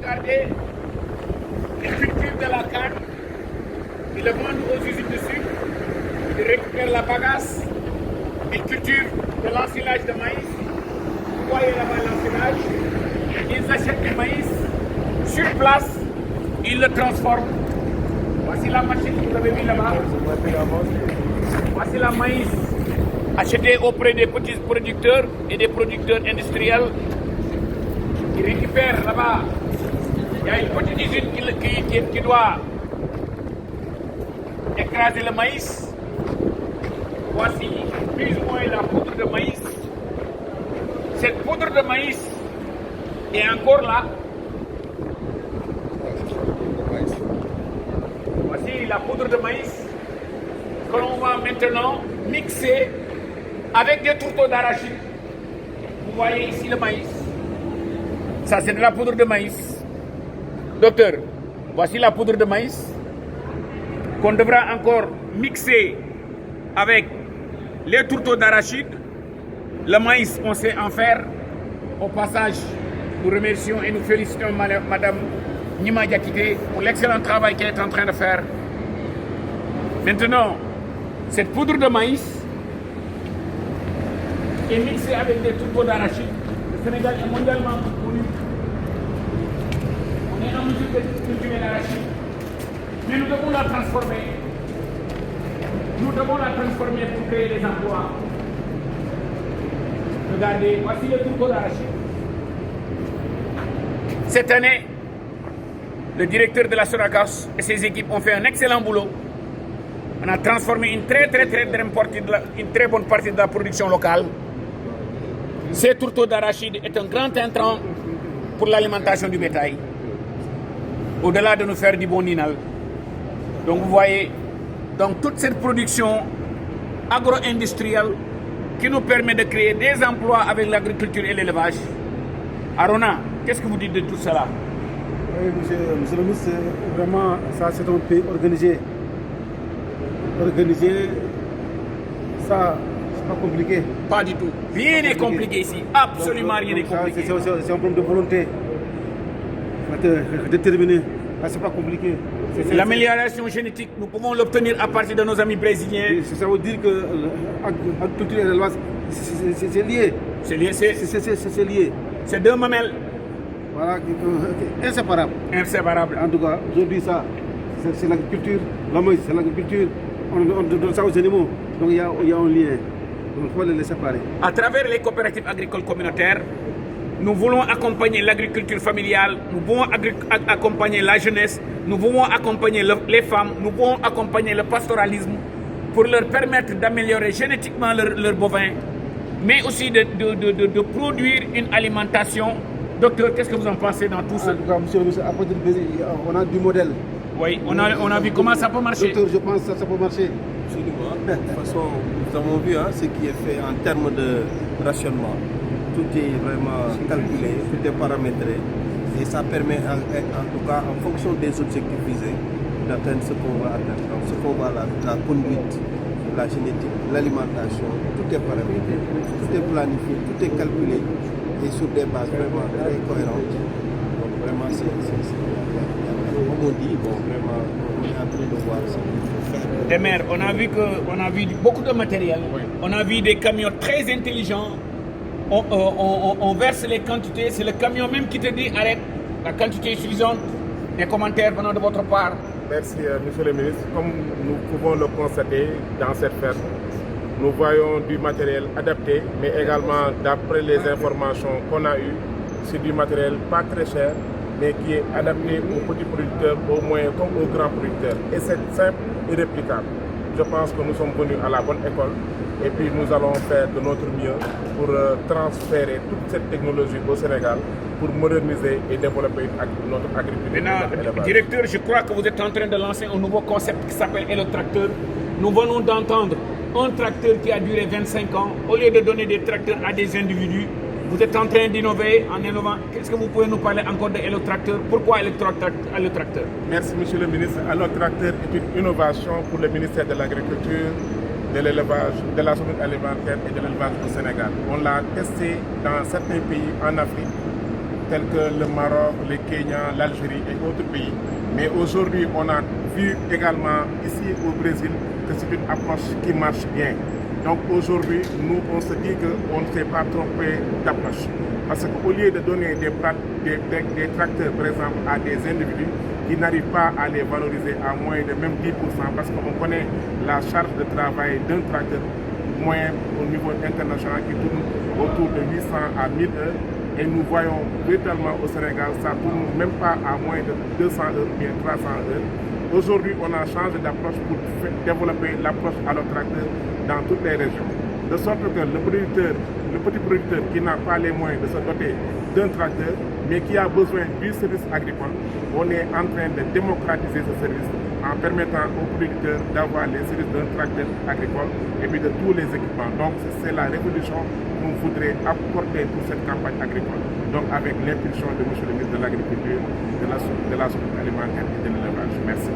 regardez les cultures de la canne, ils le vendent aux usines de sucre, ils récupèrent la bagasse, ils cultivent de l'ensilage de maïs. Vous voyez là-bas l'ensilage, ils achètent du maïs sur place, ils le transforment. Voici la machine que vous avez vue là-bas. Voici la maïs achetée auprès des petits producteurs et des producteurs industriels. Ils récupèrent là-bas. Il y a une petite usine qui doit écraser le maïs. Voici plus ou moins la poudre de maïs. Cette poudre de maïs est encore là. Voici la poudre de maïs que l'on va maintenant mixer avec des tourteaux d'arachide. Vous voyez ici le maïs. Ça, c'est de la poudre de maïs. Docteur, voici la poudre de maïs qu'on devra encore mixer avec les tourteaux d'arachide. Le maïs, on sait en faire. Au passage, nous remercions et nous félicitons Madame Nima Diakité pour l'excellent travail qu'elle est en train de faire. Maintenant, cette poudre de maïs est mixée avec des tourteaux d'arachide. Le Sénégal est mondialement connu. On est en mesure de cultiver l'arachide. Mais nous devons la transformer. Nous devons la transformer pour créer des emplois. Regardez, voici le tourteau d'arachide. Cette année, le directeur de la Sonacos et ses équipes ont fait un excellent boulot. On a transformé une très bonne partie de la production locale. Ces tourteaux d'arachide est un grand intrant pour l'alimentation du bétail. Au-delà de nous faire du bon ninal. Donc vous voyez, donc toute cette production agro-industrielle qui nous permet de créer des emplois avec l'agriculture et l'élevage. Arona, qu'est-ce que vous dites de tout cela? Oui, monsieur le ministre, vraiment, ça c'est un pays organisé. Organisé, ça, c'est pas compliqué. Pas du tout. Rien n'est compliqué ici. Absolument rien n'est compliqué. C'est un problème de volonté. Déterminé. C'est pas compliqué. L'amélioration génétique, nous pouvons l'obtenir à partir de nos amis brésiliens. Ça veut dire que l'agriculture et l'élevage, c'est lié. C'est lié, c'est lié. C'est deux mamelles. Voilà, inséparable. Inséparable. En tout cas, aujourd'hui, ça, c'est l'agriculture. La maïs, c'est l'agriculture. On donne ça aux animaux. Donc il y a un lien. Donc il faut les séparer. À travers les coopératives agricoles communautaires, nous voulons accompagner l'agriculture familiale, nous voulons accompagner la jeunesse, nous voulons accompagner les femmes, nous voulons accompagner le pastoralisme pour leur permettre d'améliorer génétiquement leurs bovins, mais aussi de produire une alimentation. Docteur, qu'est-ce que vous en pensez dans tout ça? En tout cas, monsieur le ministre, on a du modèle. Oui, on a vu comment ça peut marcher. Docteur, je pense que ça peut marcher. Absolument. De toute façon, nous avons vu ce qui est fait en termes de rationnement. Tout est vraiment calculé, tout est paramétré. Et ça permet, en tout cas, en fonction des objectifs visés, d'atteindre ce qu'on va atteindre. Donc, ce qu'on va, la conduite, la génétique, l'alimentation, tout est paramétré, tout est planifié, tout est calculé et sur des bases vraiment très cohérentes. Donc, vraiment, comme on dit, bon, vraiment, on est en train de voir ce qu'il faut faire. Des maires, on a vu beaucoup de matériel, oui. On a vu des camions très intelligents. On verse les quantités, c'est le camion même qui te dit arrête, la quantité est suffisante. Des commentaires venant de votre part. Merci, monsieur le ministre. Comme nous pouvons le constater dans cette ferme, nous voyons du matériel adapté, mais également, d'après les informations qu'on a eues, c'est du matériel pas très cher, mais qui est adapté aux petits producteurs, au moins comme aux grands producteurs. Et c'est simple et réplicable. Je pense que nous sommes venus à la bonne école et puis nous allons faire de notre mieux pour transférer toute cette technologie au Sénégal pour moderniser et développer notre agriculture. Maintenant, directeur, je crois que vous êtes en train de lancer un nouveau concept qui s'appelle Hello-Tracteur. Nous venons d'entendre un tracteur qui a duré 25 ans. Au lieu de donner des tracteurs à des individus, vous êtes en train d'innover en innovant. Qu'est-ce que vous pouvez nous parler encore de Hello-Tracteur? Pourquoi Hello-Tracteur? Merci, monsieur le ministre. Hello-Tracteur est une innovation pour le ministère de l'Agriculture, de l'élevage, de la souveraineté alimentaire et de l'élevage au Sénégal. On l'a testé dans certains pays en Afrique tels que le Maroc, le Kenya, l'Algérie et autres pays. Mais aujourd'hui, on a vu également ici au Brésil que c'est une approche qui marche bien. Donc aujourd'hui, nous, on se dit qu'on ne s'est pas trompé d'approche. Parce qu'au lieu de donner des tracteurs, par exemple, à des individus qui n'arrivent pas à les valoriser à moins de même 10%, parce qu'on connaît la charge de travail d'un tracteur moyen au niveau international qui tourne autour de 800 à 1000 heures. Et nous voyons véritablement au Sénégal, ça ne tourne même pas à moins de 200 heures ou bien 300 heures. Aujourd'hui, on a changé d'approche pour développer l'approche à nos tracteurs dans toutes les régions. De sorte que le petit producteur qui n'a pas les moyens de se doter d'un tracteur, mais qui a besoin du service agricole, on est en train de démocratiser ce service en permettant aux producteurs d'avoir les services d'un tracteur agricole et puis de tous les équipements. Donc c'est la révolution qu'on voudrait apporter pour cette campagne agricole. Donc avec l'impulsion de M. le ministre de l'Agriculture, de la Sécurité alimentaire et de l'élevage. Merci.